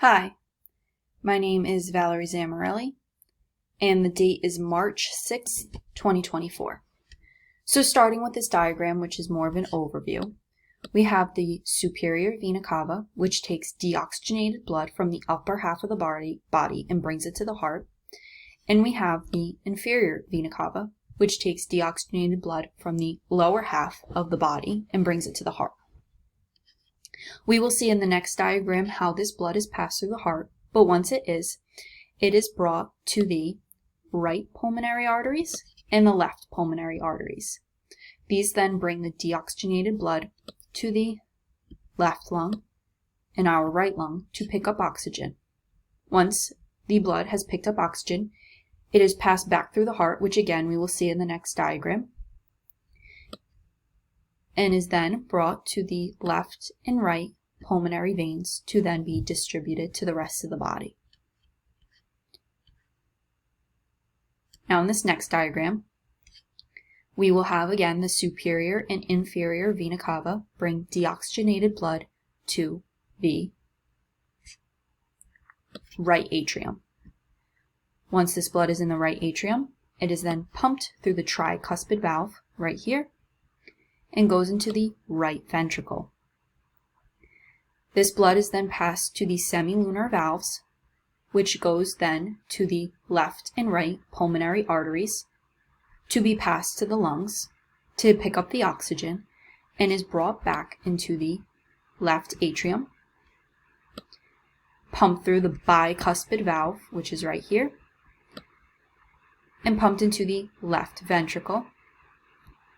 Hi, my name is Valerie Zammarelli, and the date is March 6, 2024. So starting with this diagram, which is more of an overview, we have the superior vena cava, which takes deoxygenated blood from the upper half of the body and brings it to the heart. And we have the inferior vena cava, which takes deoxygenated blood from the lower half of the body and brings it to the heart. We will see in the next diagram how this blood is passed through the heart, but once it is brought to the right pulmonary arteries and the left pulmonary arteries. These then bring the deoxygenated blood to the left lung and our right lung to pick up oxygen. Once the blood has picked up oxygen, it is passed back through the heart, which again we will see in the next diagram, and is then brought to the left and right pulmonary veins to then be distributed to the rest of the body. Now in this next diagram, we will have again the superior and inferior vena cava bring deoxygenated blood to the right atrium. Once this blood is in the right atrium, it is then pumped through the tricuspid valve right here and goes into the right ventricle. This blood is then passed to the semilunar valves, which goes then to the left and right pulmonary arteries to be passed to the lungs to pick up the oxygen, and is brought back into the left atrium, pumped through the bicuspid valve, which is right here, and pumped into the left ventricle,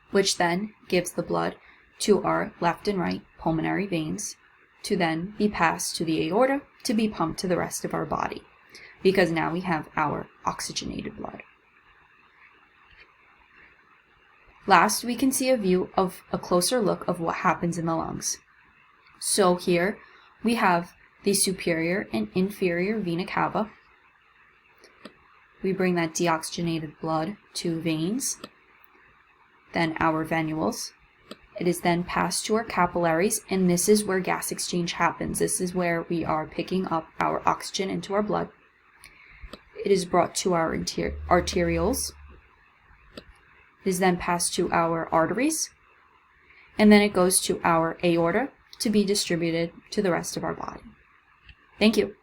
which then gives the blood to our left and right pulmonary veins to then be passed to the aorta to be pumped to the rest of our body, because now we have our oxygenated blood. Last, we can see a view of a closer look of what happens in the lungs. So here we have the superior and inferior vena cava. We bring that deoxygenated blood to veins, then our venules. It is then passed to our capillaries, and this is where gas exchange happens. This is where we are picking up our oxygen into our blood. It is brought to our arterioles. It is then passed to our arteries, and then it goes to our aorta to be distributed to the rest of our body. Thank you.